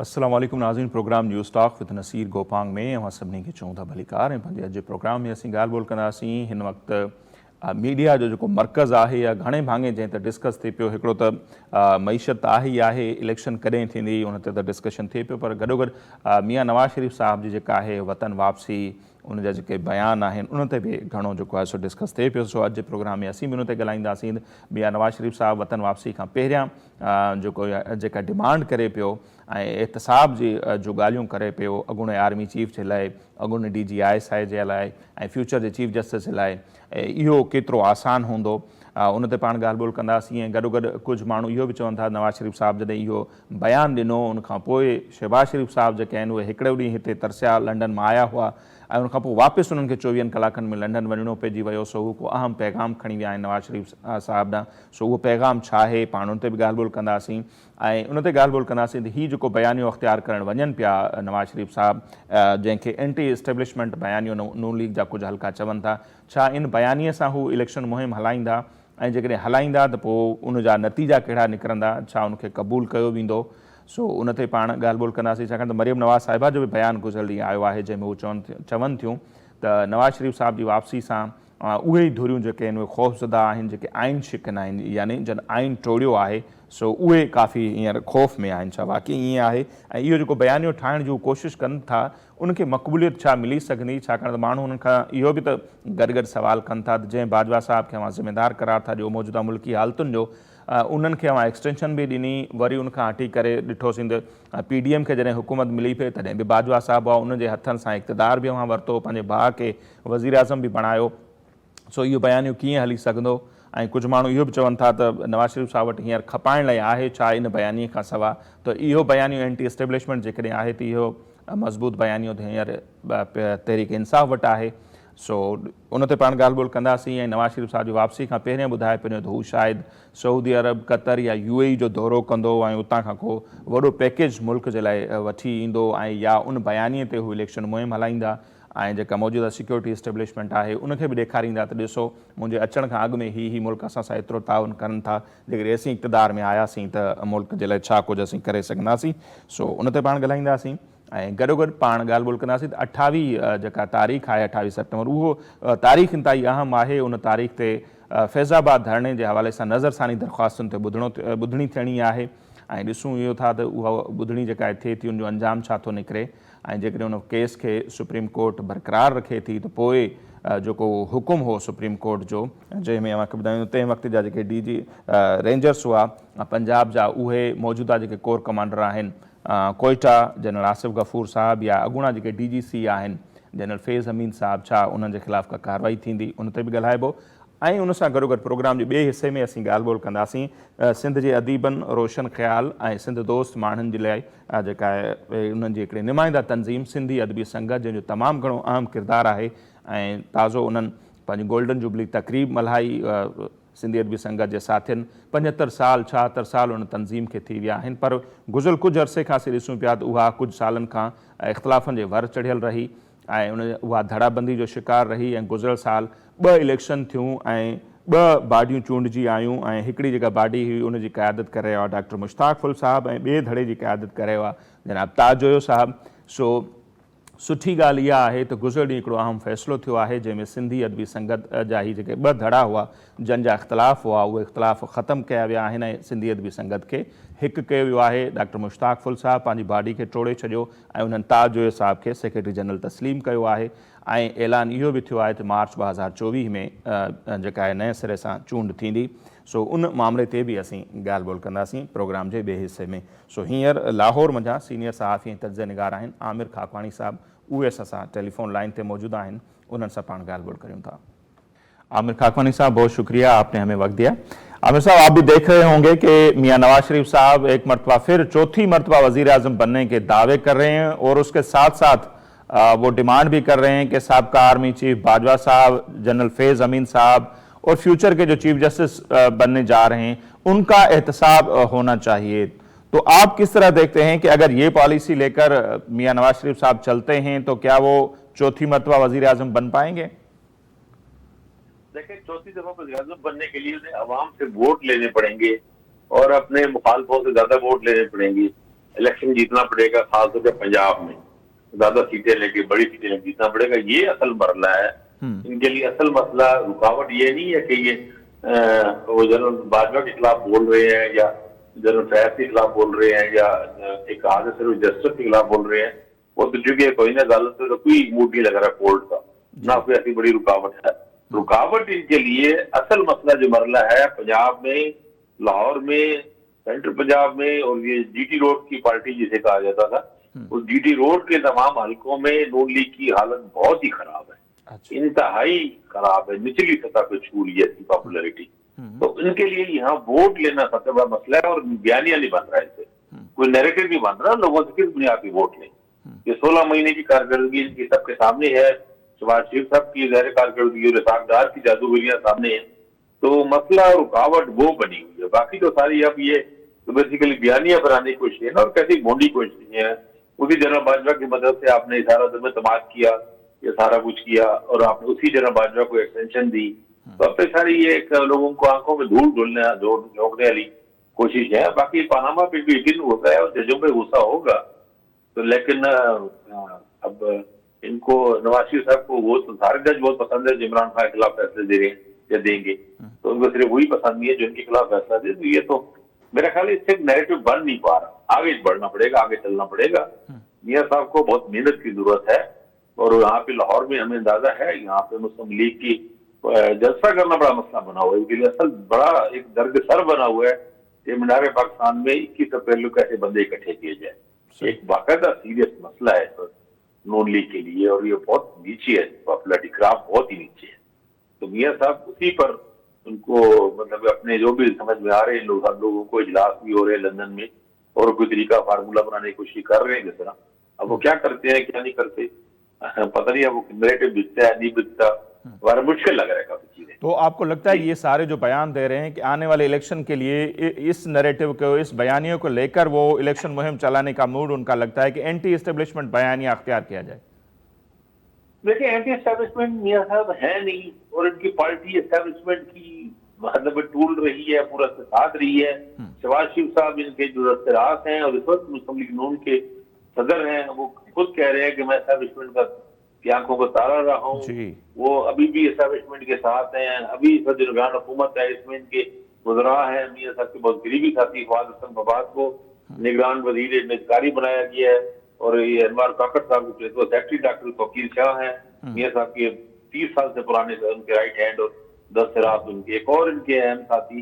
अस्सलाम वालेकुम नाज़रीन, program news talk with Naseer Gopang में अवां सभिनी खे चऊं था भलीकार। पंहिंजे अॼु प्रोग्राम में असीं ॻाल्हि ॿोल कंदासीं हिन वक़्तु मीडिया जो जेको मर्कज़ आहे या घणे भाङे जंहिं ते डिस्कस थिए पियो। हिकिड़ो त मईशत आहे ई आहे, इलेक्शन कॾहिं थींदी उन ते त डिस्कशन थिए पियो, पर गॾोगॾु मियां नवाज़ शरीफ़ साहिब जी जेका आहे वतन वापसी, उन जा जेके बयान आहिनि उन ते बि घणो जेको आहे सो डिस्कस थिए पियो। सो अॼु जे प्रोग्राम में असीं बि उन ते ॻाल्हाईंदासीं। मियां नवाज़ शरीफ़ साहिब वतन वापसी खां पहिरियां जेका डिमांड करे पियो ऐं एहतसाब जी जो ॻाल्हियूं करे पियो अॻूणे आर्मी चीफ जे लाइ, अॻूणे DGI जे लाइ ऐं फ्यूचर जे चीफ जस्टिस जे लाइ, इहो केतिरो आसान हूंदो, उन ते पाण ॻाल्हि ॿोल कंदासीं। ऐं गॾोगॾु कुझु माण्हू इहो बि चवनि था नवाज़ शरीफ़ साहिब जॾहिं इहो बयानु ॾिनो उनखां पोइ शहबाज़ शरीफ़ साहिब जेके आहिनि उहे हिकिड़े ॾींहुं हिते तरसिया, लंडन मां आया हुआ ऐं उनखां पोइ वापसि उन्हनि खे 24 कलाकनि में लंडन वञिणो पइजी वियो। सो उहो को अहम पैगाम खणी विया आहिनि नवाज़ शरीफ़ साहिब ॾांहुं। सो उहो पैगाम छा आहे, पाण उन ते बि ॻाल्हि ॿोल कंदासीं। ऐं उन ते ॻाल्हि ॿोल कंदासीं त हीउ जेको बयानियो अख़्तियार करणु वञनि पिया नवाज़ शरीफ़ साहिब, जंहिंखे एंटी एस्टेब्लिशमेंट बयानियो नून लीग जा कुझु हल्का चवनि था, छा इन बयानीअ सां हू इलेक्शन मुहिम हलाईंदा ऐं जेकॾहिं हलाईंदा त पोइ उन जा नतीजा कहिड़ा निकिरंदा, छा उनखे क़बूल कयो वेंदो। सो उन ते पाण ॻाल्हि ॿोल कंदासीं, छाकाणि त मरियम नवाज़ साहिबा जो बि बयानु गुज़िरियल ॾींहुं आयो आहे जंहिंमें हू चवनि थियूं त नवाज़ शरीफ़ साहिब जी वापसी सां उहे ई धुरियूं जेके आहिनि उहे ख़ौफ़ज़दा आहिनि, जेके आइन शिकन आहिनि, यानी जन आइन टोड़ियो आहे, सो उहे काफ़ी हींअर ख़ौफ़ में आहिनि। छा वाक़ई ईअं आहे? ऐं इहो जेको बयानियो ठाहिण जी कोशिशि कनि था उनखे मक़बूलियत छा मिली सघंदी, छाकाणि त माण्हू उन्हनि खां इहो बि त गॾु सवाल कनि था त जंहिं बाजवा साहिब खे अवां ज़िम्मेदार करार था ॾियो मौजूदा मुल्की हालतुनि जो, उन्हनि खे अवां एक्सटेंशन बि ॾिनी, वरी उनखां हटी करे ॾिठोसीं त PDM खे जॾहिं हुकूमत मिली पई तॾहिं बि बाजवा साहिबु हुआ, उनजे हथनि सां इक़्तिदार बि अवां वरितो, पंहिंजे भाउ खे वज़ीर आज़म बि बणायो। सो इहो बयानियो कीअं हली सघंदो? ऐं कुझु माण्हू इहो बि चवनि था त नवाज़ शरीफ़ साहिब वटि हींअर खपाइण लाइ आहे छा इन बयानीअ खां सवाइ? त इहो बयानियो एंटी एस्टेब्लिशमेंट जेकॾहिं आहे त इहो मज़बूत बयानियो त हींअर तहरीक इंसाफ़ वटि आहे। सो उन ते पाण ॻाल्हि ॿोल कंदासीं। ऐं नवाज़ शरीफ़ साहिब जी वापसी खां पहिरियों ॿुधाए पियो त हू शायदि सऊदी अरब, क़तर या UAE जो दौरो कंदो ऐं उतां खां को वॾो पैकेज मुल्क जे लाइ वठी ईंदो, ऐं या उन बयानीअ ते हू इलेक्शन मुहिम हलाईंदा ऐं जेका मौजूदा सिक्योरिटी एस्टेब्लिशमेंट आहे उनखे बि ॾेखारींदा त ॾिसो मुंहिंजे अचण खां अॻु में ही मुल्क असां सां एतिरो ताउन करनि था, जेकॾहिं असीं इक़्तिदार में आयासीं त मुल्क जे लाइ छा कुझु असीं करे सघंदासीं। सो उन ते पाण ॻाल्हाईंदासीं। ऐं गॾोगॾु पाण ॻाल्हि ॿोल कंदासीं त 28 जेका तारीख़ आहे 28 सेप्टेम्बर, उहो तारीख़ इंतिहाई अहम आहे। उन तारीख़ ते फैज़ाबाद धरणे जे हवाले सां नज़रसानी दरख़्वास्तुनि ते ॿुधणी थियणी आहे ऐं ॾिसूं इहो था त उहा ॿुधणी जेका थिए थी उनजो अंजाम छा थो निकिरे। ऐं जेकॾहिं उन केस खे सुप्रीम कोर्ट बरक़रार रखे थी त पोइ जेको हुकुम हो सुप्रीम कोर्ट जो, जंहिंमें अवांखे ॿुधायूं तंहिं वक़्त जा जेके DG रेंजर्स हुआ पंजाब जा, उहे मौजूदा जेके कोर कमांडर आहिनि कोयटा जनरल आसिफ गफ़ूर साहिब या अॻूणा जेके DGC आहिनि जनरल फैज़ अमीन साहिब, छा उन्हनि जे ख़िलाफ़ का कार्रवाई थींदी, उन ते बि ॻाल्हाइबो। ऐं उन सां गॾोगॾु प्रोग्राम जे ॿिए हिसे में असीं ॻाल्हि ॿोल कंदासीं सिंध जे अदीबनि, रोशन ख़्याल ऐं सिंध दोस्त माण्हुनि जे लाइ जेका आहे उन्हनि जी हिकिड़ी नुमाइंदा तंज़ीम सिंधी अदबी संगत, जंहिंजो तमामु घणो अहम किरदारु आहे ऐं ताज़ो उन्हनि पंहिंजी गोल्डन जुबली तक़रीब मल्हाई। सिंधी अदबी संगत जे साथियुनि 75 साल 76 साल उन तंज़ीम खे थी विया आहिनि, पर गुज़िरियल कुझु अरसे खां असीं ॾिसूं पिया त उहा कुझु सालनि खां इख़्तिलाफ़नि जे वर चढ़ियल रही ऐं उहा धड़ाबंदी जो शिकार रही। ऐं गुज़िरियल साल 2 इलेक्शन थियूं ऐं 2 बाडियूं चूंडिजी आयूं ऐं हिकिड़ी जेका बाडी हुई उनजी क़यादत करे रहिया हुआ डॉक्टर मुश्ताक फुल साहिब ऐं ॿिए धड़े जी क़यादत करे रहिया हुआ जनाब ताजोयो साहिब। सो सुठी ॻाल्हि इहा आहे त गुज़िरियल ॾींहुं हिकिड़ो अहम फ़ैसिलो थियो आहे जंहिंमें सिंधी अदबी संगत जा ही जेके 2 धड़ा हुआ जंहिंजा इख़्तिलाफ़ हुआ उहे इख़्तिलाफ़ ख़तमु कया विया आहिनि ऐं सिंधी अदबी संगत खे हिकु कयो वियो आहे। डॉक्टर मुश्ताक फुल साहिब पंहिंजी बाडी खे टोड़े छॾियो ऐं उन्हनि ताजोयो साहिब खे सेक्रेटरी जनरल तस्लीम कयो आहे ऐं ऐलान इहो बि थियो आहे त मार्च 2024 में जेका आहे नए सिरे सां चूंड थींदी। सो उन मामले ते बि असीं ॻाल्हि ॿोल कंदासीं प्रोग्राम जे ॿिए हिसे में। सो हींअर लाहौर मंझां सीनियर सहाफ़ी ऐं तज्ज़िया निगार आहिनि आमिर खाकवानी साहिब, उहे असां सां टेलीफोन लाइन पे मौजूद आहिनि, उन्हनि सां पाण ॻाल्हि ॿोल करूं था। आमिर खाकवानी साहब, बहुत शुक्रिया, आपने हमें वक्त दिया। आमिर साहब, आप भी देख रहे होंगे कि मियां नवाज शरीफ साहब एक मरतबा फिर चौथी मरतबा वज़ीर आज़म बनने के दावे कर रहे हैं और उसके साथ साथ वो डिमांड भी कर रहे हैं कि साबका आर्मी चीफ बाजवा साहब, जनरल फैज़ अमीन साहब और फ्यूचर के जो चीफ जस्टिस बनने जा रहे हैं उनका एहतसाब होना चाहिए। تو آپ کس طرح دیکھتے ہیں کہ اگر یہ پالیسی لے کر میاں نواز شریف صاحب چلتے ہیں تو کیا وہ چوتھی مرتبہ وزیر اعظم بن پائیں گے؟ دیکھیں، چوتھی دفعہ وزیر اعظم بننے کے لیے انہیں عوام سے ووٹ لینے پڑیں گے اور اپنے مخالفوں سے زیادہ ووٹ لینے پڑیں گے. الیکشن جیتنا پڑے گا، خاص طور پہ پنجاب میں زیادہ سیٹیں لے کے، بڑی سیٹیں لے کے جیتنا پڑے گا. یہ اصل مرحلہ ہے ان کے لیے. اصل مسئلہ رکاوٹ یہ نہیں ہے کہ یہ وہ جنرل باجوہ کے خلاف بول رہے ہیں یا جنرل فیض کے خلاف بول رہے ہیں یا ایک حاضر صرف جسٹس کے خلاف بول رہے ہیں. وہ تو چونکہ کوئی نہ عدالت سے کوئی موڈ نہیں لگ رہا کورٹ کا، نہ کوئی ایسی بڑی رکاوٹ ہے. رکاوٹ ان کے لیے اصل مسئلہ جو مرحلہ ہے پنجاب میں، لاہور میں، سینٹرل پنجاب میں، اور یہ جی ٹی روڈ کی پارٹی جسے کہا جاتا تھا، اس جی ٹی روڈ کے تمام حلقوں میں نون لیگ کی حالت بہت ہی خراب ہے، انتہائی خراب ہے، نچلی سطح پہ چھو رہی ہے اس کی پاپولرٹی. تو ان کے لیے یہاں ووٹ لینا سب سے بڑا مسئلہ ہے، اور بیانیہ نہیں بن رہا ہے، اسے کوئی نیریٹو نہیں بن رہا. لوگوں سے کس بنیاد پہ ووٹ لیں؟ یہ 16 مہینے کی کارکردگی ان کی سب کے سامنے ہے. شہباز شریف صاحب کی ظاہر کارکردگی اور اسحاق ڈار کی جادوگریاں سامنے ہیں. تو مسئلہ رکاوٹ وہ بنی ہوئی ہے. باقی تو ساری اب یہ تو بیسیکلی بیانیہ بنانے کی کوشش ہے نا، اور کیسی بھونڈی کوشش ہے. اسی جنرل باجوہ کی مدد سے آپ نے اشارہ دم اعتماد کیا، یہ سارا کچھ کیا، اور آپ نے اسی جنرل باجوہ کو ایکسٹینشن دی. تو اب تک ساری یہ ایک لوگوں کو آنکھوں میں دھول جھونکنے والی کوشش ہے. باقی پاناما پہ بھی یقین ہوتا ہے اور ججوں پہ غصہ ہوگا. تو لیکن اب ان کو نواز شریف صاحب کو وہ سارے جج بہت پسند ہے جو عمران خان کے خلاف فیصلے دے رہے ہیں یا دیں گے، تو ان کو صرف وہی پسند نہیں ہے جو ان کے خلاف فیصلہ دے. تو یہ تو میرا خیال ہے اس سے نیریٹو بن نہیں پا رہا. آگے بڑھنا پڑے گا، آگے چلنا پڑے گا. میاں صاحب کو بہت محنت کی ضرورت ہے، اور یہاں پہ لاہور میں ہمیں اندازہ ہے یہاں پہ مسلم لیگ کی جلسہ کرنا بڑا مسئلہ بنا ہوا ہے. ان کے لیے اصل بڑا ایک درد سر بنا ہوا ہے کہ مینار پاکستان میں 21 اپریل کو کیسے بندے اکٹھے کیے جائیں. ایک باقاعدہ سیریس مسئلہ ہے نون لیگ کے لیے، اور یہ بہت نیچے ہے، پاپولرٹی گراف بہت ہی نیچے ہے. تو میاں صاحب اسی پر ان کو مطلب اپنے جو بھی سمجھ میں آ رہے ہیں لوگ، ہم لوگوں کو اجلاس بھی ہو رہے ہیں لندن میں، اور کوئی طریقہ فارمولہ بنانے کی کوشش کر رہے ہیں جس طرح. اب وہ کیا کرتے ہیں کیا نہیں کرتے پتہ نہیں. اب وہ نیریٹو بکتا ہے نہیں بکتا، ہمارا مشکل لگ رہا ہے کافی چیزیں. تو آپ کو لگتا ہے یہ سارے جو بیان دے رہے ہیں کہ آنے والے الیکشن کے لیے اس نیریٹو کو، اس بیانیوں کو لے کر وہ الیکشن مہم چلانے کا موڈ ان کا لگتا ہے کہ اینٹی اسٹیبلشمنٹ بیانیہ اختیار کیا جائے؟ دیکھیں، اینٹی اسٹیبلشمنٹ میاں صاحب ہے نہیں، اور ان کی پارٹی اسٹیبلشمنٹ کی مطلب ٹول رہی ہے، پورا ساتھ رہی ہے. شہباز شریف صاحب ان کے جو دستراز ہیں اور اس وقت مسلم لیگ نون کے صدر ہیں، وہ خود کہہ رہے ہیں کہ میں اسٹیبلشمنٹ کی آنکھوں کو تارا رہا ہوں. وہ ابھی بھی اسٹیبلشمنٹ کے ساتھ ہیں. ابھی نگران حکومت ہے، اس میں ان کے وزراء ہیں. میاں صاحب کے بہت قریبی ساتھی فواد حسن فواد کو نگران وزیر نجکاری بنایا گیا ہے، اور یہ انوار کاکڑ صاحب کے سیکرٹری ڈاکٹر توقیر شاہ ہیں، میاں صاحب کے 30 سال سے پرانے ان کے رائٹ ہینڈ اور دستراز ان کے. ایک اور ان کے اہم ساتھی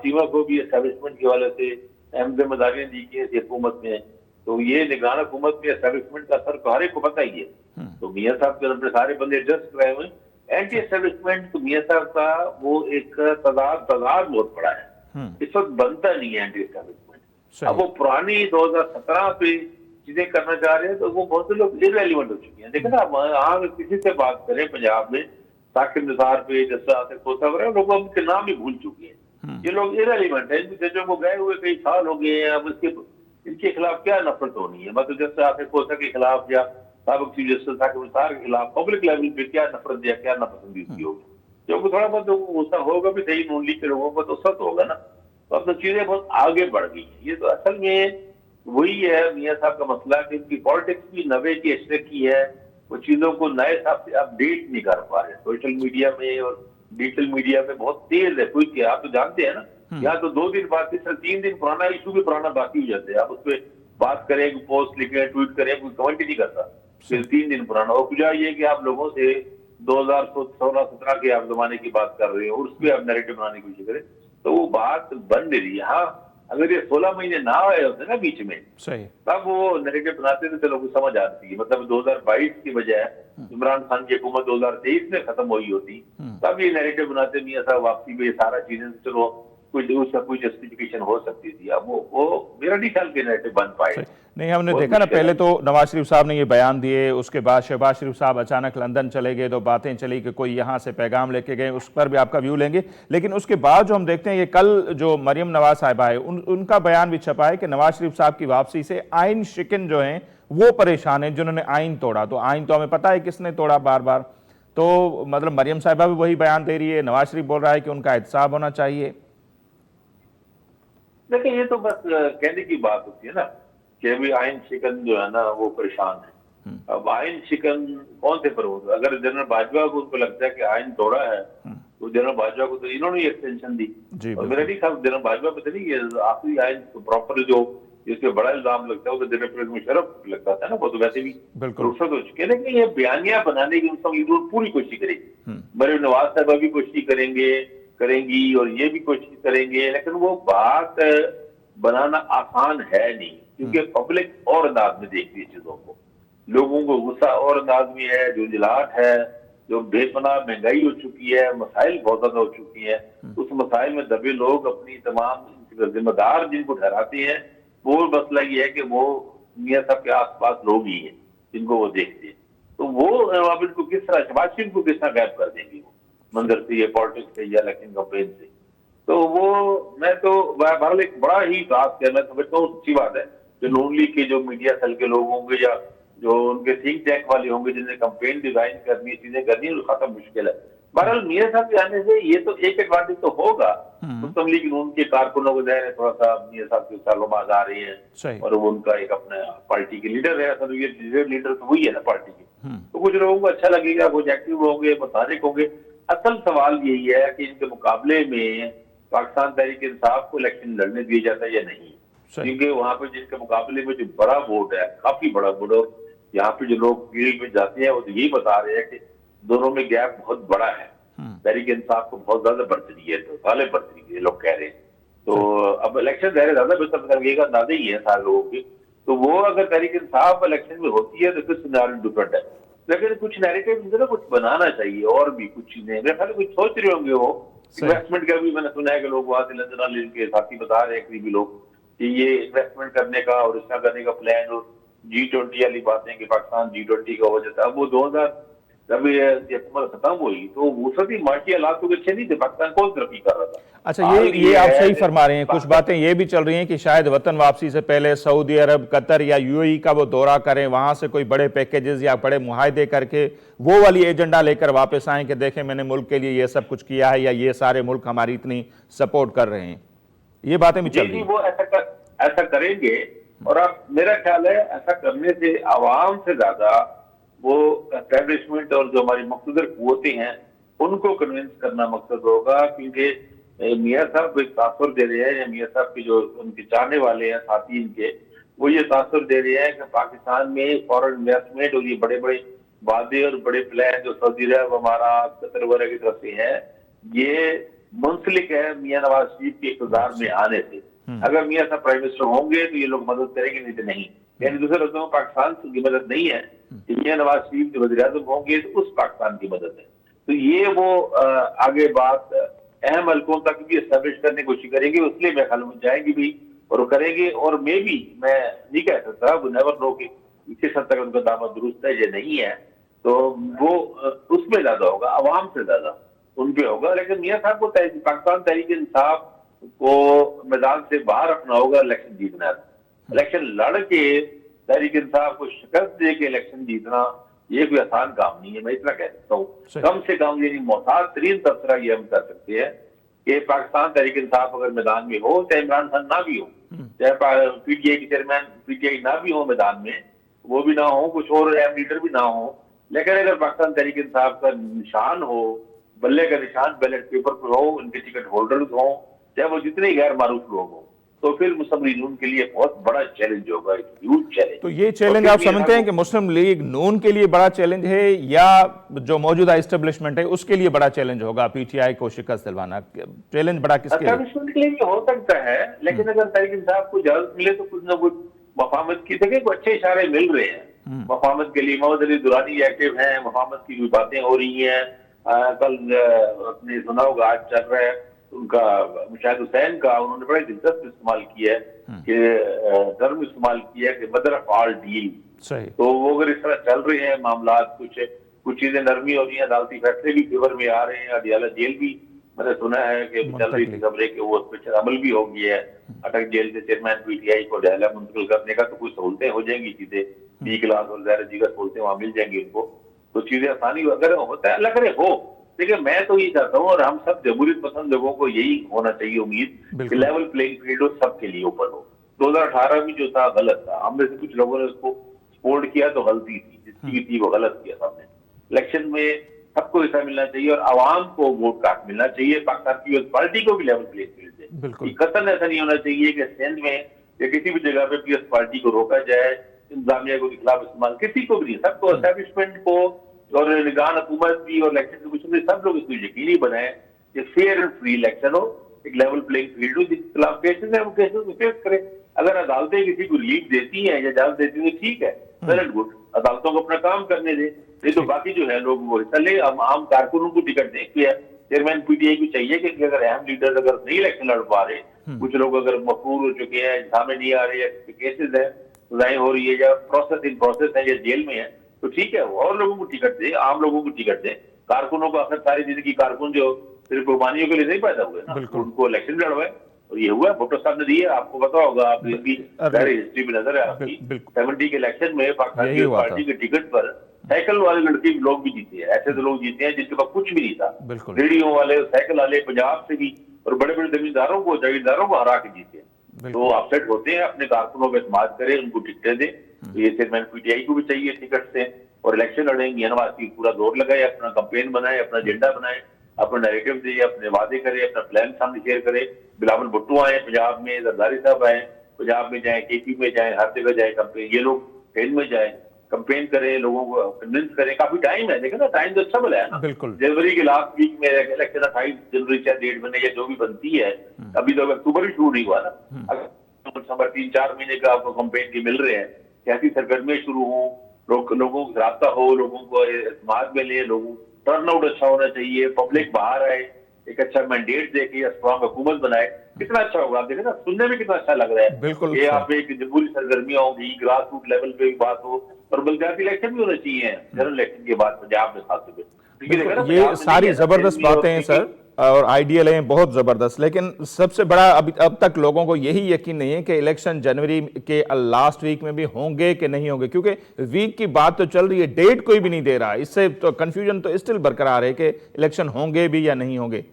چیمہ کو بھی اسٹیبلشمنٹ کے والے سے اہم ذمہ داریاں دی گئی ہیں حکومت میں. تو یہ نگران حکومت میں اسٹیبلشمنٹ کا اثر تو ہر ایک کو پتہ ہی ہے. تو میاں صاحب کے اپنے سارے بندے ایڈجسٹ کرائے ہوئے. اینٹی اسٹیبلشمنٹ تو میاں صاحب کا وہ ایک تضاد بہت بڑا ہے. اس وقت بنتا نہیں ہے اینٹی اسٹیبلشمنٹ. اب وہ پرانی 2017 پہ چیزیں کرنا چاہ رہے ہیں تو وہ بہت سے لوگ ارریلیونٹ ہو چکے ہیں. دیکھیں نا، اگر کسی سے بات کریں پنجاب میں ثاقب نثار پہ، جیسا کوسا وغیرہ، لوگ ان کے نام ہی بھول چکے ہیں. یہ لوگ ارریلیونٹ ہیں. ان ججوں کو گئے ہوئے کئی سال ہو گئے ہیں. اب ان کے خلاف کیا نفرت ہونی ہے؟ مطلب جیسے آصف کوسا کے خلاف یا سابق چیف جسٹس ثاقب نثار کے خلاف پبلک لیول پہ کیا نفرت یا کیا ناپسندی اس کی ہوگی؟ کیونکہ تھوڑا بہت غصہ ہوگا بھی صحیح نون لیگ کے لوگوں کو تو سخت ہوگا نا. تو اب تو چیزیں بہت آگے بڑھ گئی ہیں. یہ تو اصل میں وہی ہے میاں صاحب کا مسئلہ کہ ان کی پالیٹکس بھی نوے کی اشرے کی ہے. وہ چیزوں کو نئے حساب سے اپڈیٹ نہیں کر پا رہے. سوشل میڈیا میں اور ڈیجیٹل میڈیا میں بہت تیز ہے. کوئی کیا آپ تو جانتے ہیں نا، یہاں تو 2 دن بعد 3 دن پرانا ایشو بھی پرانا باقی ہو جاتے ہیں. آپ اس پہ بات کریں، پوسٹ لکھیں، ٹویٹ کریں، کوئی کمنٹ ہی نہیں کرتا. پھر 3 دن پرانا. اور کچھ یہ کہ آپ لوگوں سے 2016-17 کے آپ زمانے کی بات کر رہے ہیں اور اس پہ آپ نیریٹو بنانے کی کوشش کریں تو وہ بات بن نہیں رہی. ہاں اگر یہ 16 مہینے نہ آئے ہوتے نا بیچ میں، تب وہ نیریٹو بناتے تھے تو لوگوں کو سمجھ آتی ہے. مطلب 2022 کی بجائے عمران خان کی حکومت 2023 میں ختم ہوئی ہوتی، تب یہ نیریٹو بناتے میاں صاحب واپسی میں یہ سارا چیزیں. چلو उसका कोई जस्टिफिकेशन हो सकती थी। अब वो मेरा नहीं ख्याल कि नैरेटिव बन पाए। नहीं, हमने बहुत देखा ना, मुश्किल पहले है। तो नवाज शरीफ साहब ने ये बयान दिए, उसके बाद शहबाज शरीफ साहब अचानक लंदन चले गए, तो बातें चली कि कोई यहाँ से पैगाम लेके गए, उस पर भी आपका व्यू लेंगे। लेकिन उसके बाद जो हम देखते हैं, ये कल जो मरियम नवाज साहिबा है, उनका बयान भी छपा है कि नवाज शरीफ साहब की वापसी से आइन शिकन जो हैं वो परेशान हैं, जिन्होंने आइन तोड़ा। तो आइन तो हमें पता है किसने तोड़ा बार बार, तो मतलब मरियम साहिबा भी वही बयान दे रही है, नवाज शरीफ बोल रहा है कि उनका एहतसाब होना चाहिए। देखिए, ये तो बस कहने की बात होती है ना कि अभी आइन शिकन जो है ना वो परेशान है। अब आइन शिकन कौन से पर होगा? अगर जनरल बाजवा को उनको लगता है कि आइन तोड़ा है, तो जनरल बाजवा को तो इन्होंने ही एक्सटेंशन दी। जी और मेरा नहीं ख्याल जनरल बाजवा पे तो नहीं, ये आखिरी आइन प्रॉपर जो जिसपे बड़ा इल्जाम लगता है वो तो जनरल मुशर्रफ लगता था ना, वो तो वैसे भी रुखसत हो चुके हैं। लेकिन ये बयानिया बनाने की उनका पूरी कोशिश करेगी। मरियम नवाज साहब भी कोशिश करेंगी और ये भी कोशिश करेंगे, लेकिन वो बात बनाना आसान है नहीं, क्योंकि पब्लिक और अंदाज में देखती है चीजों को। लोगों को गुस्सा और अंदाज में है, जो झुंझलाहट है, जो बेपनाह महंगाई हो चुकी है, मसाइल बहुत ज्यादा हो चुकी है। उस मसाइल में दबे लोग अपनी तमाम जिम्मेदार जिनको ठहराते हैं, वो मसला ये है कि वो मियां साहब के आसपास लोग ही हैं जिनको वो देखते हैं। तो वो अब इनको किस तरह शहबाज शरीफ को किस तरह गायब कर देंगे वो मंजर से, या पॉलिटिक्स से, या इलेक्शन कैंपेन से। तो वो मैं तो बहरहाल एक बड़ा ही टास्क है, मैं समझता हूँ अच्छी बात है जो नून लीग के जो मीडिया सेल के लोग होंगे या जो उनके थिंक टैंक वाले होंगे जिन्हें कैंपेन डिजाइन करनी है, चीजें करनी है, खासा मुश्किल है। बहरहाल मियां साहब के आने से ये तो एक एडवांटेज तो होगा। मुस्लिम लीग नून के कारकुनों को ज़ाहिर है थोड़ा सा मियां साहब के ताल्लुकात आ रही है और वो उनका एक अपना पार्टी के लीडर है, असल ये लीडर तो वही है ना पार्टी के। तो कुछ लोगों को अच्छा लगेगा, कुछ एक्टिव होंगे, मुतारिक होंगे। असल सवाल यही है कि इनके मुकाबले में पाकिस्तान तहरीक इंसाफ को इलेक्शन लड़ने दिया जाता है या नहीं, क्योंकि वहां पे जिनके मुकाबले में जो बड़ा वोट है, काफी बड़ा वोट, और यहाँ पे जो लोग फील्ड में जाते हैं वो तो यही बता रहे हैं कि दोनों में गैप बहुत बड़ा है। तहरीक इंसाफ को बहुत ज्यादा बढ़ती है, तो साले बढ़ती है लोग कह रहे हैं। तो अब इलेक्शन ज्यादा बेहतर लगेगा, अंदाजे ही है सारे लोगों के। तो वो अगर तहरीक इंसाफ इलेक्शन में होती है तो फिर सिनेरियो डिफरेंट है। लेकिन कुछ नैरेटिव ना कुछ बनाना चाहिए, और भी कुछ चीजें मेरे ख्याल कुछ सोच रहे होंगे वो। इन्वेस्टमेंट का भी मैंने सुना है कि लोग वहां से लंदन के साथी बता रहे हैं करीबी लोग कि ये इन्वेस्टमेंट करने का और इसका करने का प्लान, और G20 वाली बातें कि पाकिस्तान G20 का हो जाता है। अब वो 2000 जब ये हुकूमत खत्म हुई तो वसती माशी हालात तो अच्छे नहीं थे, पाकिस्तान कौन तरक्की कर रहा था। अच्छा, ये आप सही फरमा रहे हैं। कुछ बातें ये भी चल रही हैं कि शायद वतन वापसी से पहले सऊदी अरब, कतर या UAE का वो दौरा करें, वहां से कोई बड़े पैकेजेस या बड़े मुआहदे करके वो वाली एजेंडा लेकर वापस आए कि देखें मैंने मुल्क के लिए ये सब कुछ किया है, या ये सारे मुल्क हमारी इतनी सपोर्ट कर रहे हैं। ये बातें भी चल रही हैं। वो ऐसा करेंगे, और अब मेरा ख्याल है ऐसा करने से आवाम से ज्यादा वो एस्टैब्लिशमेंट और जो हमारी मकसूदर कुव्वतें हैं उनको कन्विंस करना मकसद होगा। क्योंकि मियां साहब एक तासुर दे रहे हैं, या मियां साहब के जो उनके चाहने वाले हैं साथी इनके, वो ये तासुर दे रहे हैं कि पाकिस्तान में फॉरेन इन्वेस्टमेंट और ये बड़े बड़े वादे और बड़े प्लान जो सऊदी अरब, हमारा कतर वगैरह की तरफ से है, ये मुंसलिक है मियां नवाज शरीफ के इक़्तिदार में आने से। अगर मियां साहब प्राइम मिनिस्टर होंगे तो ये लोग मदद करेंगे, नहीं तो नहीं। यानी दूसरे लफ्ज़ों में पाकिस्तान की मदद नहीं है, मियां नवाज शरीफ जो वज़ीर आज़म होंगे तो उस पाकिस्तान की मदद है। तो ये वो आगे बात अहम हल्कों तक भी एस्टेब्लिश करने की कोशिश करेंगे, इसलिए मैं ख्याल में जाएंगे भी और करेंगे। और मैं नहीं कह सकता, वो नेवर नो कि किस हद तक उनका दावा दुरुस्त है या नहीं है, तो वो उसमें ज्यादा होगा, अवाम से ज्यादा उन पे होगा। लेकिन मियां साहब को पाकिस्तान तहरीक इंसाफ को मैदान से बाहर रखना होगा, इलेक्शन जीतना है। इलेक्शन लड़ के तहरीक इंसाफ को शिकस्त दे के इलेक्शन जीतना ये कोई आसान काम नहीं है, मैं इतना कह सकता हूँ। कम से कम यानी मोहताज तरीन तबसरा ये हम कर सकते हैं कि पाकिस्तान तहरीक इंसाफ अगर मैदान में हो, चाहे इमरान खान ना भी हो, चाहे PTI के चेयरमैन PTI ना भी हो मैदान में, वो भी ना हो, कुछ और अहम लीडर भी ना हो, लेकिन अगर पाकिस्तान तहरीक इंसाफ का निशान हो, बल्ले का निशान बैलेट पेपर पर हो, उनके टिकट होल्डर्स हो, चाहे वो जितने गैर मारूफ लोग हो, तो फिर मुस्लिम लीग नून के लिए बहुत बड़ा चैलेंज होगा, एक ह्यूज चैलेंज। तो ये चैलेंज आप समझते हैं कि मुस्लिम लीग नून के लिए बड़ा चैलेंज है, या जो मौजूदा एस्टेब्लिशमेंट है उसके लिए बड़ा चैलेंज होगा PTI को शिकस्त दिलवाना? चैलेंज बड़ा किसके लिए? एस्टेब्लिशमेंट के लिए हो सकता है, लेकिन अगर तहरीक इंसाफ को इजाजत मिले तो कुछ ना कुछ मफामत की देखिए अच्छे इशारे मिल रहे हैं मफामत के लिए। मोहम्मद अली दुरानी एक्टिव हैं, मफामत की भी बातें हो रही हैं। कल अपने सुना होगा आज चल रहा है उनका मुशाहिद हुसैन का उन्होंने बड़ा दिलचस्प इस्तेमाल किया है कि टर्म इस्तेमाल किया है कि मदर ऑफ ऑल डील। सही। तो वो अगर इस तरह चल रहे हैं मामला, कुछ चीजें नरमी हो रही है, अदालती फैसले भी फेवर में आ रहे हैं, अडियाला जेल भी मैंने सुना है कि चल रही थी खबरें कि वो उस पर अमल भी हो गया है। अटक जेल से चेयरमैन पीटीआई को अडियाला मुंतकिल करने का तो कुछ सहूलतें हो जाएंगी, चीजें बी क्लास और ज़ाहिर जी का सहूलतें वहां मिल जाएंगी उनको, तो चीजें आसानी अगर होता है, अल्लाह करे हो। देखिए मैं तो ये चाहता हूँ और हम सब जमहूरियत पसंद लोगों को यही होना चाहिए उम्मीद कि लेवल प्लेइंग फील्ड हो, सबके लिए ओपन हो। 2018 में जो था गलत था, हम में से कुछ लोगों ने उसको सपोर्ट किया तो गलती थी, जिसकी थी वो गलत किया हमने। इलेक्शन में सबको हिस्सा मिलना चाहिए और आवाम को वोट का हक मिलना चाहिए। पाकिस्तान पीपल्स पार्टी को भी लेवल प्लेइंग फील्ड है। कतन ऐसा नहीं होना चाहिए कि सिंध में या किसी भी जगह पे पीपल्स पार्टी को रोका जाए, इंतजामिया को खिलाफ इस्तेमाल, किसी को भी नहीं, सबको एस्टैब्लिशमेंट को और निगरान हुकूमत भी और इलेक्शन कमीशन भी सब लोग इसको यकीनी बनाए कि फेयर एंड फ्री इलेक्शन हो, एक लेवल प्लेइंग फील्ड हो, जिसके खिलाफ केसेस है वो केसेस में फेस करे। अगर अदालतें किसी को रिलीफ देती हैं या इजाजत देती हैं ठीक है, वेल एंड गुड, अदालतों को अपना काम करने दे। नहीं तो बाकी जो है लोग वो हिस्सा ले, हम आम कारकुनों को टिकट दें कि चेयरमैन पीटीआई को चाहिए कि अगर अहम लीडर अगर नहीं इलेक्शन लड़ पा रहे, कुछ लोग अगर मफरूर हो चुके हैं, सामने नहीं आ रहे हैं, केसेस है, सजाएं हो रही है या प्रोसेस इन प्रोसेस है या जेल में है, तो ठीक है और लोगों को टिकट दे, आम लोगों को टिकट दे। कारकुनों को आखिर सारी जिंदगी कारकुन जो सिर्फ कुर्बानियों के लिए नहीं पैदा हुए ना, उनको इलेक्शन लड़वाए और ये हुआ। भुट्टो साहब ने दिए, आपको पता होगा, आप इसकी हिस्ट्री में नजर है आपकी, 70 के इलेक्शन में पाकिस्तान पार्टी के टिकट पर साइकिल वाले लड़के लोग भी जीते हैं। ऐसे तो लोग जीते हैं जिनके पास कुछ भी नहीं था, रेडियो वाले, साइकिल वाले, पंजाब से भी, और बड़े बड़े जमींदारों को, जागीरदारों को हरा के जीते हैं। तो अपसेट होते हैं, अपने कारकुनों का इस्तेमाल करें, उनको टिकटें दें। तो ये चेयरमैन पीटीआई को भी चाहिए टिकट से, और इलेक्शन लड़ेंगे नवाज शरीफ पूरा जोर लगाए, अपना कैंपेन बनाए, अपना एजेंडा बनाए, अपना नैरेटिव दे, अपने वादे करे, अपना प्लान सामने शेयर करे। बिलावल भुट्टो आए पंजाब में, जरदारी साहब आए पंजाब में, जाए केपी में जाए, हर जगह जाए कैंपेन, ये लोग ट्रेन में जाए, कैंपेन करें, लोगों को कन्विंस करें। काफी टाइम है, देखें ना, टाइम तो अच्छा मिला है ना। जनवरी के लास्ट वीक में इलेक्शन 28 जनवरी से डेट बने या जो भी बनती है, अभी तो अक्टूबर ही शुरू नहीं हुआ ना, अगर 3-4 महीने का आपको कैंपेन के मिल रहे हैं, सियासी सरगर्मियां शुरू हो, लोगों को रास्ता हो, लोगों को इस्तेमाल मिले, लोगों टर्नआउट अच्छा होना चाहिए, पब्लिक बाहर आए, एक अच्छा मैंडेट दे के स्ट्रॉन्ग हुकूमत बनाए, कितना अच्छा होगा। आप देखें ना, सुनने में कितना अच्छा लग रहा है। ये आप एक जमहूरी सरगर्मियां होगी, ग्रास रूट लेवल पे भी बात हो, और बल्कि इलेक्शन भी होने चाहिए जनरल इलेक्शन के बाद पंजाब में खास तौर पे। ये सारी जबरदस्त बातें हैं सर और आइडियल हैं, बहुत जबरदस्त। लेकिन सबसे बड़ा अब तक लोगों को यही यकीन नहीं है कि इलेक्शन जनवरी के लास्ट वीक में भी होंगे कि नहीं होंगे, क्योंकि वीक की बात तो चल रही है, डेट कोई भी नहीं दे रहा। इससे तो कंफ्यूजन तो स्टिल बरकरार है कि इलेक्शन होंगे भी या नहीं होंगे।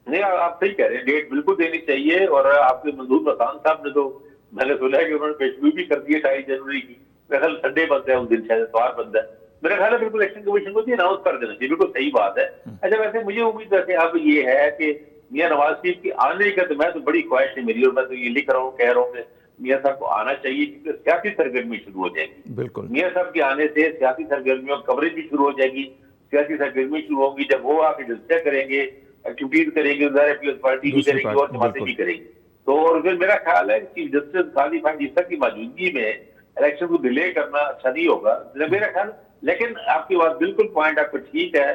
नहीं, आप सही कह रहे हैं, डेट बिल्कुल देनी चाहिए। और आपके मंजूर पठान साहब ने तो मैंने सुना है कि उन्होंने पेशगोई भी कर दी है 28 जनवरी की। मेरा ख्याल संडे बनता है उस दिन, शायद इतवार बनता है। मेरा ख्याल है बिल्कुल इलेक्शन कमीशन को अनाउंस कर देना चाहिए, बिल्कुल सही बात है। अच्छा, वैसे मुझे उम्मीद है कि अब ये है कि मियां नवाज शरीफ की आने का, तो मैं तो बड़ी ख्वाहिश है मेरी, और मैं तो ये लिख रहा हूँ, कह रहा हूँ कि मियां साहब को आना चाहिए, क्योंकि सियासी सरगर्मी शुरू हो जाएगी। बिल्कुल, मियां साहब के आने से सियासी सरगर्मियों कवरेज भी शुरू हो जाएगी, सियासी सरगर्मी शुरू होगी। जब वो आके जलसे करेंगे, एक्टिविटीज करेंगे, पीपल्स पार्टी भी करेंगे और जमातें भी करेंगी, तो और फिर मेरा ख्याल है चीफ जस्टिस काजी फाइज ईसा की मौजूदगी में इलेक्शन को डिले करना अच्छा नहीं होगा मेरा ख्याल। लेकिन आपकी बात बिल्कुल, पॉइंट आपका ठीक है,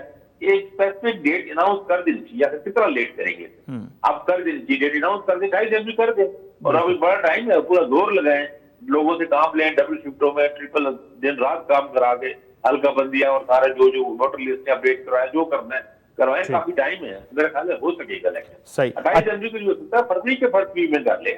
एक स्पेसिफिक डेट अनाउंस कर देनी चाहिए। कितना लेट करेंगे आप, कर देनी चाहिए, डेट अनाउंस कर दे, 28 जनवरी कर दे, और अभी बड़ा टाइम है, पूरा जोर लगाएं, लोगों से काम लें, डबल शिफ्टों में, ट्रिपल दिन रात काम करा के, हल्का बंदियां और सारा जो वोटर लिस्ट अपडेट करवाए, जो करना है करवाएं, काफी टाइम है, मेरा ख्याल है हो सकेगा इलेक्शन। सही 28 जनवरी को नहीं हो सकता, फरवरी के फर्स्ट वीक में कर ले,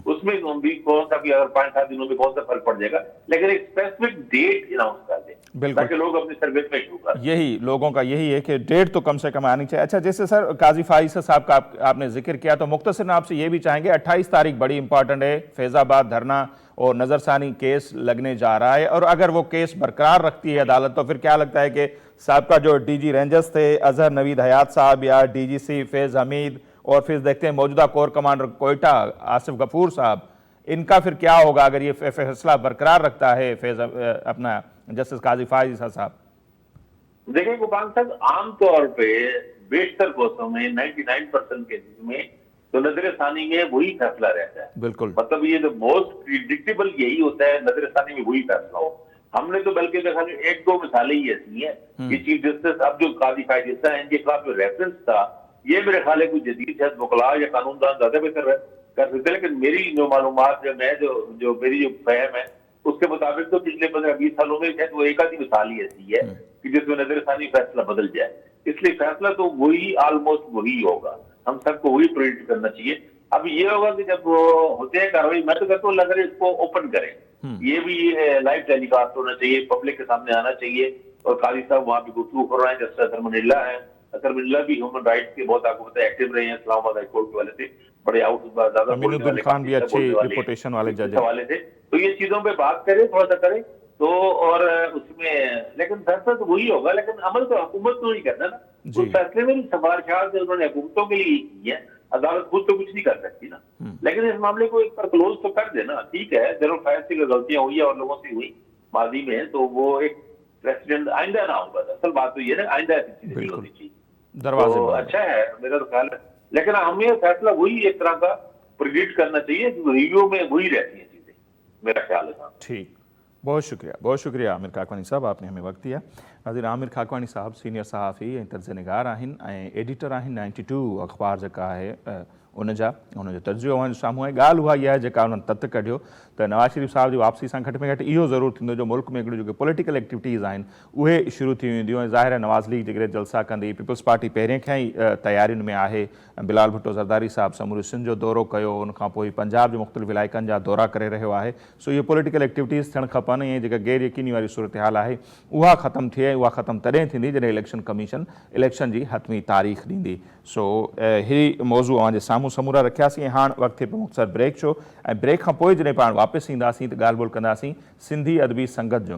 उसमें भी कौन सा भी, अगर 5-7 दिनों में कौन सा फर्क पड़ जाएगा, लेकिन एक स्पेसिफिक डेट अनाउंस कर दे ताकि लोग अपने सर्विस में शुरू करें। यही लोगों का यही है कि डेट तो कम से कम आनी चाहिए। अच्छा, जैसे सर काजी फाइज साहब का आपने जिक्र किया, तो मुख्तसर आपसे ये भी चाहेंगे, 28 तारीख बड़ी इंपॉर्टेंट है, फैजाबाद धरना और नजरसानी केस लगने जा रहा है, और अगर वो केस बरकरार रखती है अदालत, तो फिर क्या लगता है कि साहब का जो डीजी रेंजर्स थे अजहर नवीद हयात साहब या डीजीसी फैज हमीद, और फिर देखते हैं मौजूदा कोर कमांडर कोयटा आसिफ गफूर साहब, इनका फिर क्या होगा अगर ये फैसला बरकरार रखता है फैज अपना जस्टिस काजी फाइज साहब? देखिए गोपाल साहब, आमतौर पे बेशतर केसों में 99% केसेस में तो नजरसानी में वही फैसला रहता है। बिल्कुल, मतलब ये तो मोस्ट प्रिडिक्टेबल यही होता है, नजरसानी में वही फैसला हो। हमने तो बल्कि देखा 1-2 मिसालें ही ऐसी हैं कि चीफ जस्टिस अब जो काजी फाइज हैं, इनके खिलाफ जो रेफरेंस था یہ میرے خیال ہے کوئی جدید شاید وکلا یا قانون دان زیادہ بہتر کر سکتے ہیں، لیکن میری جو معلومات میری جو فہم ہے اس کے مطابق تو پچھلے 15-20 سالوں میں شاید وہ ایک آدھی مثال ہی ایسی ہے کہ جس میں نظر ثانی فیصلہ بدل جائے. اس لیے فیصلہ تو وہی آلموسٹ وہی ہوگا، ہم سب کو وہی پریڈکٹ کرنا چاہیے. اب یہ ہوگا کہ جب ہوتے ہیں کاروائی، میں تو کہتا ہوں اگر اس کو اوپن کریں، یہ بھی لائیو ٹیلی کاسٹ ہونا چاہیے، پبلک کے سامنے آنا چاہیے، اور قاضی صاحب وہاں پہ گفتگو کر رہے ہیں. جسٹس اطہر منیلا ہے، اطہر منیلا بھی ہیومن رائٹس کے بہت آپ کو پتہ ہے ایکٹیو رہے ہیں اسلام آباد ہائی کورٹ کے والے سے، بڑے آؤٹ زیادہ امین بولنے الدین والے، خان بھی اچھی ریپوٹیشن والے جج ہیں. حوالے سے تو یہ چیزوں پہ بات کریں، تھوڑا سا کریں تو، اور اس میں لیکن فیصلہ تو وہی ہوگا، لیکن عمل تو حکومت تو نہیں کرنا نا. اس فیصلے میں بھی سفارشات انہوں نے حکومتوں کے لیے کی ہے، عدالت خود تو کچھ نہیں کر سکتی نا. لیکن اس معاملے کو ایک پر کلوز تو کر دینا. ٹھیک ہے ضرور فیصلے کی غلطیاں ہوئی اور لوگوں سے ہوئی ماضی میں، تو وہ ایک پریسیڈنٹ آئندہ نہ ہوگا. اصل بات تو یہ ہے نا، آئندہ ایسی چیزیں نہیں ہونی چاہیے. دروازے تو بند. اچھا ہے میرا تو خیال ہے، لیکن ہمیں فیصلہ وہی ایک طرح کا پریڈکٹ کرنا چاہیے، ریویو میں وہی رہتی ہیں چیزیں، میرا خیال ہے. ٹھیک، بہت شکریہ عامر کھاکوانی صاحب، آپ نے ہمیں وقت دیا. ناظرین، عامر کھاکوانی صاحب سینئر صحافی ऐं तर्ज़ निगार आहिनि ऐं एडिटर आहिनि 92 अख़बार जेका आहे उनजो तर्जुमो अवां जे साम्हूं आहे. ॻाल्हि उहा ई आहे जेका उन्हनि तत कढियो त नवाज़ शरीफ़ साहिब जी वापसी सां घटि में घटि इहो ज़रूरु थींदो जो मुल्क में हिकिड़ियूं जेके पॉलिटिकल एक्टिविटीज़ आहिनि उहे शुरू थी वेंदियूं. ऐं ज़ाहिर आहे नवाज़ लीग जेकॾहिं जलसा कंदी, पीपल्स पार्टी पहिरें खां ई तयारियुनि में आहे. बिलाल भुट्टो ज़रदारी साहिबु समूरे सिंध जो दौरो कयो, उनखां पोइ पंजाब जे मुख़्तलिफ़ इलाइक़नि जा दौरा करे रहियो आहे. सो इहे पॉलिटिकल एक्टिविटीज़ थियणु खपनि, ऐं जेका गैर यकीनी वारी सूरत हाल आहे उहा ख़तमु थिए. उहा ख़तमु तॾहिं थींदी जॾहिं इलेक्शन कमीशन इलेक्शन जी हतमी तारीख़ ॾींदी. सो ही मौज़ू अवां जे साम्हूं समूरा रखियासीं. हाणे वक़्तु थिए पियो मुख़्तसर ब्रेक जो, ऐं ब्रेक खां पोइ जॾहिं पाण वापसि ईंदासीं त ॻाल्हि ॿोल कंदासीं सिंधी अदबी संगत जो,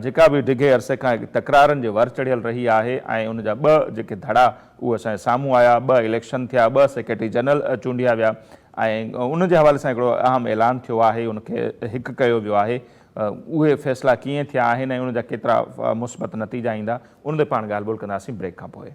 जेका बि डिघे अरसे खां तकरारनि जे वर चढ़ियल रही आहे, ऐं उनजा ॿ जेके धड़ा उहे असांजे साम्हूं आया. 2 इलेक्शन थिया, 2 सेक्रेटरी जनरल चूंडिया विया, ऐं उनजे हवाले सां हिकिड़ो अहम ऐलान थियो आहे, उनखे हिकु कयो वियो आहे. उहे फ़ैसिला कीअं थिया आहिनि ऐं उनजा केतिरा मुस्बत नतीजा ईंदा, उन ते पाण ॻाल्हि ॿोल कंदासीं ब्रेक खां पोइ.